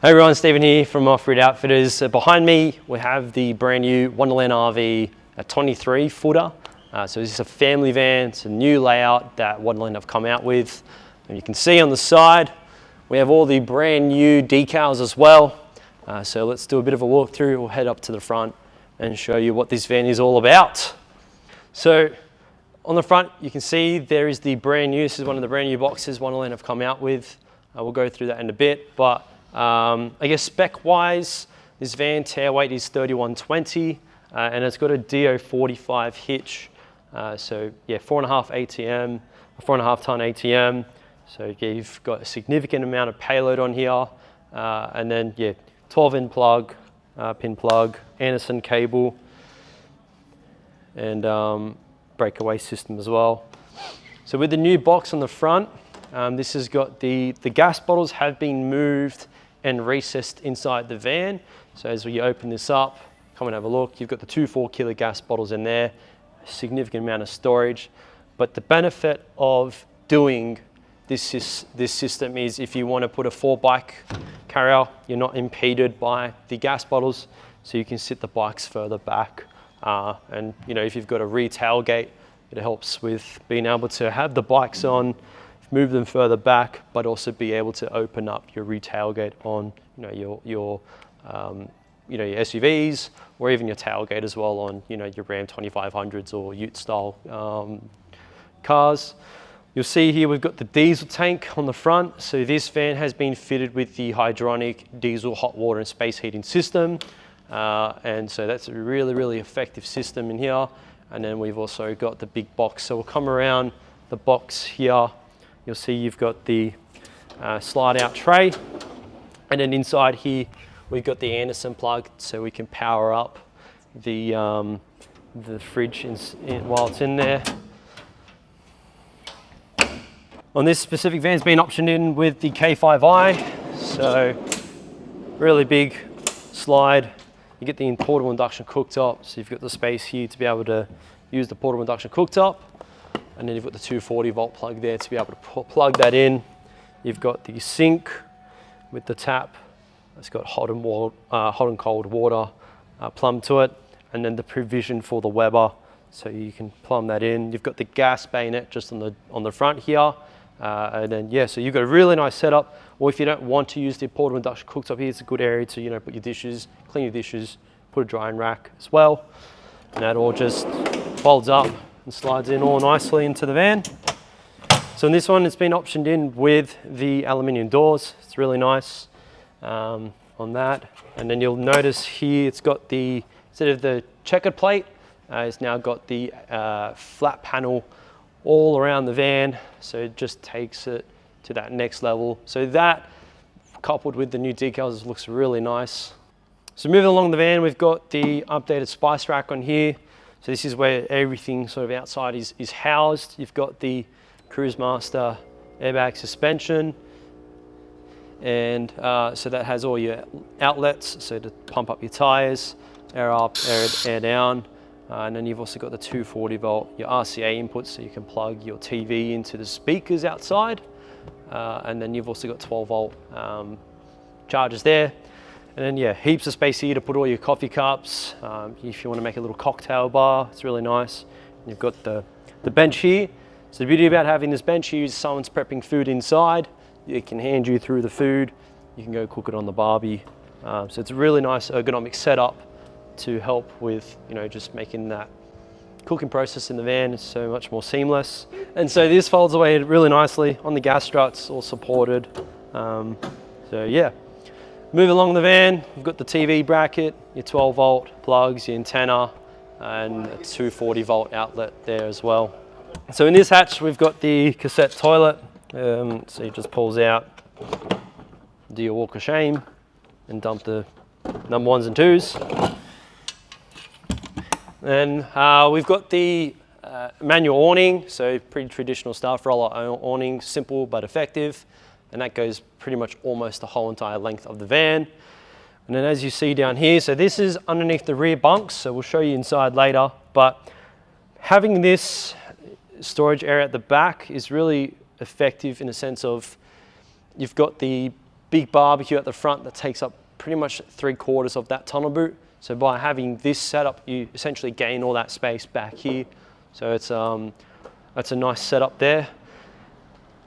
Hey everyone, Stephen here from Off-Road Outfitters. Behind me we have the brand new Wonderland RV, a 23 footer. So this is a family van. It's a new layout that Wonderland have come out with. And you can see on the side we have all the brand new decals as well. So let's do a bit of a walkthrough. We'll head up to the front and show you what this van is all about. So on the front you can see there is the brand new, this is one of the brand new boxes Wonderland have come out with. We'll go through that in a bit, but I guess spec wise, this van tail weight is 3120 and it's got a DO45 hitch. So yeah, 4.5 ATM, a 4.5 ton ATM. So yeah, you've got a significant amount of payload on here. And then yeah, 12-in plug, pin plug, Anderson cable, and breakaway system as well. So with the new box on the front, this has got the gas bottles have been moved and recessed inside the van. So as we open this up, come and have a look, you've got the two 4-kilo gas bottles in there, a significant amount of storage. But the benefit of doing this system is if you want to put a 4-bike carrier, you're not impeded by the gas bottles, so you can sit the bikes further back. And you know, if you've got a rear tailgate, it helps with being able to have the bikes on, move them further back, but also be able to open up your rear tailgate on your SUVs, or even your tailgate as well on your Ram 2500s or Ute style cars. You'll see here we've got the diesel tank on the front. So this van has been fitted with the hydronic diesel hot water and space heating system, and so that's a really effective system in here. And then we've also got the big box. So we'll come around the box here. You'll see you've got the slide out tray, and then inside here we've got the Anderson plug, so we can power up the fridge while it's in there. On this specific van, it's been optioned in with the K5i, so really big slide. You get the portable induction cooktop, so you've got the space here to be able to use the portable induction cooktop. And then you've got the 240-volt plug there to be able to plug that in. You've got the sink with the tap. It's got hot and cold water plumbed to it. And then the provision for the Weber, so you can plumb that in. You've got the gas bayonet just on the front here. And then yeah, so you've got a really nice setup. Or if you don't want to use the portable induction cooktop here, it's a good area to put your dishes, clean your dishes, put a drying rack as well. And that all just folds up and slides in all nicely into the van. So in this one, it's been optioned in with the aluminium doors. It's really nice on that. And then you'll notice here it's got the, instead of the checkered plate, it's now got the flat panel all around the van. So it just takes it to that next level. So that, coupled with the new decals, looks really nice. So moving along the van, we've got the updated spice rack on here. So this is where everything sort of outside is housed. You've got the Cruisemaster airbag suspension, and so that has all your outlets, so to pump up your tyres, air up, air down. And then you've also got the 240-volt, your RCA inputs, so you can plug your TV into the speakers outside. And then you've also got 12-volt chargers there. And then yeah, heaps of space here to put all your coffee cups. If you want to make a little cocktail bar, it's really nice. And you've got the bench here. So the beauty about having this bench here is someone's prepping food inside, it can hand you through the food. You can go cook it on the barbie. So it's a really nice ergonomic setup to help with just making that cooking process in the van so much more seamless. And so this folds away really nicely on the gas struts, all supported. So yeah. Moving along the van, we've got the TV bracket, your 12-volt plugs, your antenna, and a 240-volt outlet there as well. So in this hatch, we've got the cassette toilet. So it just pulls out, do your walk of shame, and dump the number 1s and 2s. Then we've got the manual awning, so pretty traditional stuff, roller awning, simple but effective. And that goes pretty much almost the whole entire length of the van. And then as you see down here, so this is underneath the rear bunks, so we'll show you inside later, but having this storage area at the back is really effective in the sense of you've got the big barbecue at the front that takes up pretty much 3/4 of that tunnel boot. So by having this setup, you essentially gain all that space back here. So it's that's a nice setup there.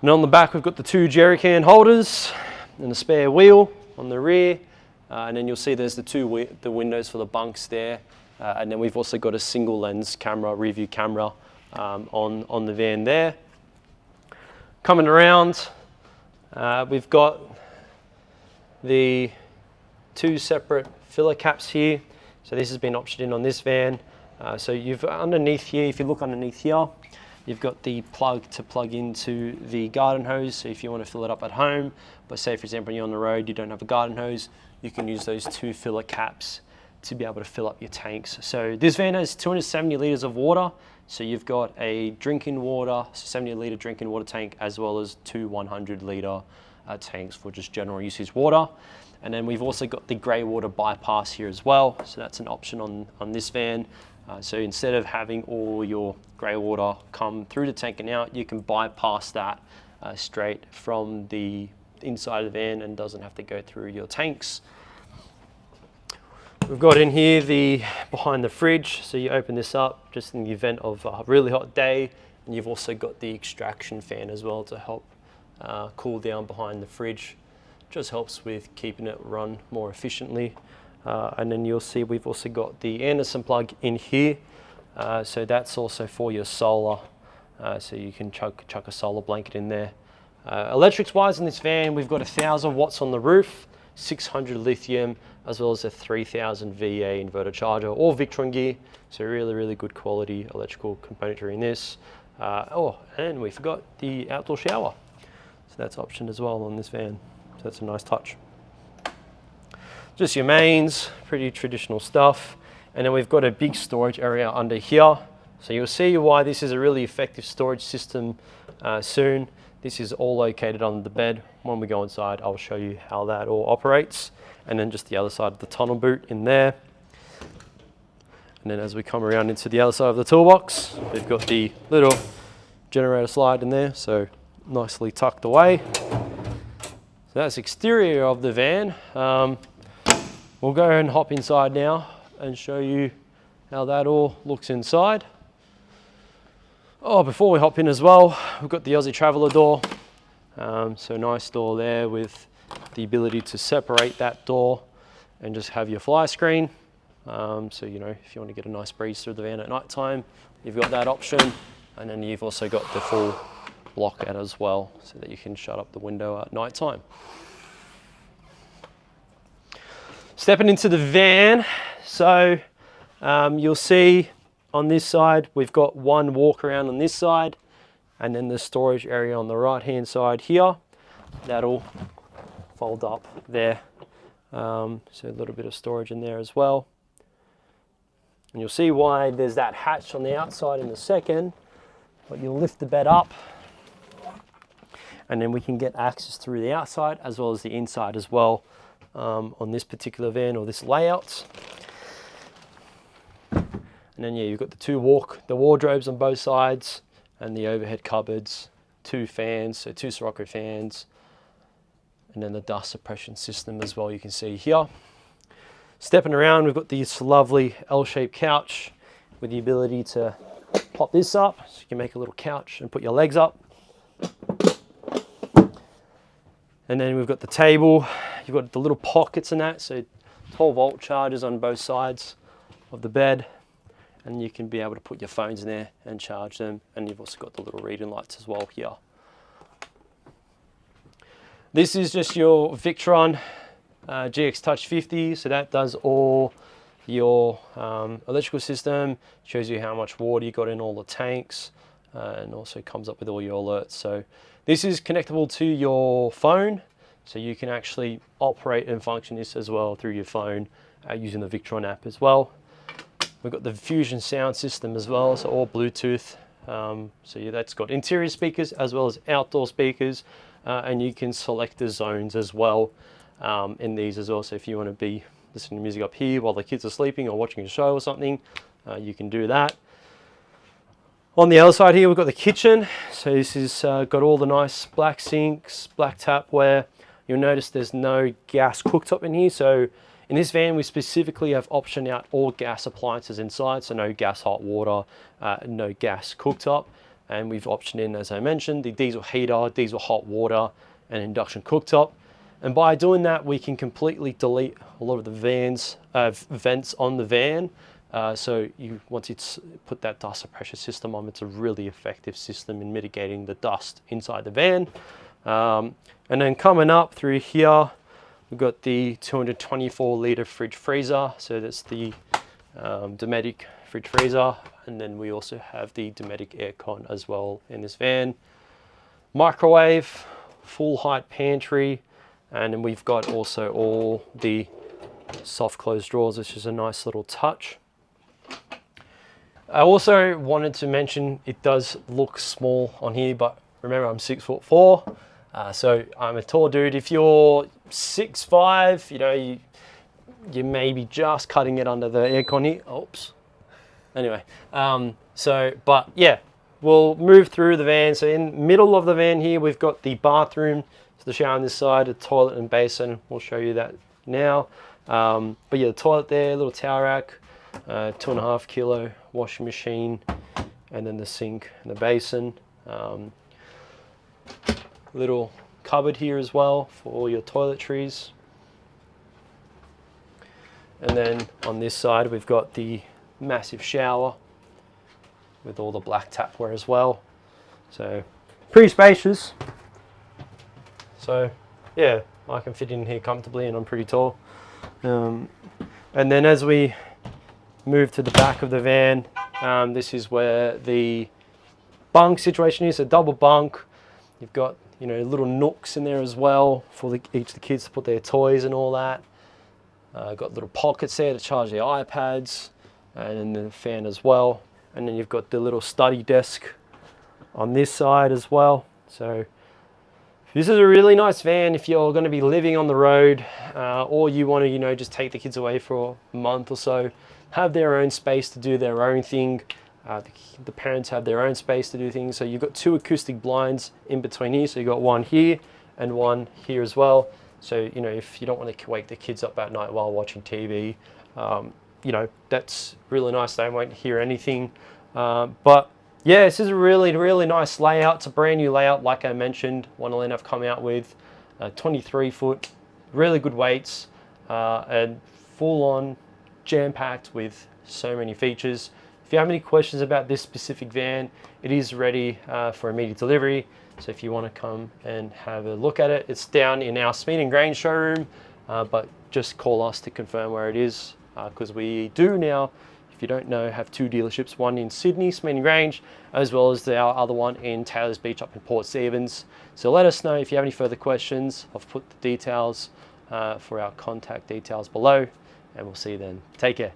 And on the back, we've got the 2 jerry can holders and the spare wheel on the rear. And then you'll see there's the windows for the bunks there. And then we've also got a single lens camera, rear view camera on the van there. Coming around, we've got the 2 separate filler caps here. So this has been optioned in on this van. So you've underneath here, if you look underneath here, you've got the plug to plug into the garden hose. So if you want to fill it up at home, but say for example, you're on the road, you don't have a garden hose, you can use those 2 filler caps to be able to fill up your tanks. So this van has 270 litres of water. So you've got a drinking water, 70 litre drinking water tank, as well as 2 100 litre tanks for just general usage water. And then we've also got the grey water bypass here as well. So that's an option on this van. So instead of having all your grey water come through the tank and out, you can bypass that straight from the inside of the van and doesn't have to go through your tanks. We've got in here the behind the fridge, so you open this up just in the event of a really hot day, and you've also got the extraction fan as well to help cool down behind the fridge. Just helps with keeping it run more efficiently. And then you'll see we've also got the Anderson plug in here, so that's also for your solar, so you can chuck a solar blanket in there. Electrics wise in this van, we've got 1000 watts on the roof, 600 lithium, as well as a 3000 VA inverter charger, all Victron gear. So really good quality electrical componentry in this. Oh, and we forgot the outdoor shower. So that's optioned as well on this van. So that's a nice touch. Just your mains, pretty traditional stuff. And then we've got a big storage area under here. So you'll see why this is a really effective storage system soon. This is all located under the bed. When we go inside, I'll show you how that all operates. And then just the other side of the tunnel boot in there. And then as we come around into the other side of the toolbox, we've got the little generator slide in there, so nicely tucked away. So that's exterior of the van. We'll go and hop inside now and show you how that all looks inside. Oh, before we hop in as well, we've got the Aussie Traveller door. So nice door there with the ability to separate that door and just have your fly screen. So, you know, if you want to get a nice breeze through the van at night time, you've got that option. And then you've also got the full lockout as well, so that you can shut up the window at night time. Stepping into the van, so you'll see on this side, we've got one walk around on this side, and then the storage area on the right hand side here. That'll fold up there. So a little bit of storage in there as well. And you'll see why there's that hatch on the outside in a second, but you'll lift the bed up and then we can get access through the outside as well as the inside as well on this particular van or this layout. And then yeah, you've got the wardrobes on both sides and the overhead cupboards, 2 fans, so 2 Sirocco fans, and then the dust suppression system as well, you can see here. Stepping around, we've got this lovely L-shaped couch with the ability to pop this up, so you can make a little couch and put your legs up. And then we've got the table, you've got the little pockets in that, so 12-volt chargers on both sides of the bed, and you can be able to put your phones in there and charge them, and you've also got the little reading lights as well here. This is just your Victron GX Touch 50, so that does all your electrical system, shows you how much water you got in all the tanks, and also comes up with all your alerts. So this is connectable to your phone, so you can actually operate and function this as well through your phone using the Victron app as well. We've got the Fusion sound system as well, so all Bluetooth. So yeah, that's got interior speakers as well as outdoor speakers, and you can select the zones as well in these as well. So if you want to be listening to music up here while the kids are sleeping or watching a show or something, you can do that. On the other side here, we've got the kitchen. So this has got all the nice black sinks, black tapware, you'll notice there's no gas cooktop in here. So in this van, we specifically have optioned out all gas appliances inside, so no gas hot water, no gas cooktop. And we've optioned in, as I mentioned, the diesel heater, diesel hot water, and induction cooktop. And by doing that, we can completely delete a lot of the vents on the van. So once you put that dust suppression system on, it's a really effective system in mitigating the dust inside the van. And then coming up through here, we've got the 224 litre fridge freezer. So that's the Dometic fridge freezer. And then we also have the Dometic aircon as well in this van. Microwave, full height pantry. And then we've got also all the soft close drawers, which is a nice little touch. I also wanted to mention it does look small on here, but remember I'm 6'4", so I'm a tall dude. If you're 6'5", you know, you may be just cutting it under the aircon here. Oops. Anyway, but yeah, we'll move through the van. So in the middle of the van here, we've got the bathroom, so the shower on this side, a toilet and basin. We'll show you that now. But yeah, the toilet there, little towel rack, 2.5 kilo washing machine, and then the sink and the basin. Little cupboard here as well for all your toiletries. And then on this side, we've got the massive shower with all the black tapware as well. So pretty spacious. So yeah, I can fit in here comfortably, and I'm pretty tall. And then as we move to the back of the van, this is where the bunk situation is, a double bunk. You've got, you know, little nooks in there as well for each of the kids to put their toys and all that. Got little pockets there to charge their iPads, and then the fan as well. And then you've got the little study desk on this side as well. So this is a really nice van if you're going to be living on the road, or you want to, you know, just take the kids away for a month or so, have their own space to do their own thing. The parents have their own space to do things. So you've got two acoustic blinds in between here. So you've got one here and one here as well. So, you know, if you don't want to wake the kids up at night while watching TV, you know, that's really nice. They won't hear anything. But yeah, this is a really, really nice layout. It's a brand new layout, like I mentioned. Wonderland have come out with 23 foot, really good weights, and full on jam-packed with so many features. If you have any questions about this specific van, it is ready for immediate delivery. So if you want to come and have a look at it, it's down in our Smeed and Grange showroom, but just call us to confirm where it is, because we do now, if you don't know, have two dealerships, one in Sydney, Smeed and Grange, as well as our other one in Taylor's Beach up in Port Stephens. So let us know if you have any further questions. I've put the details for our contact details below, and we'll see you then. Take care.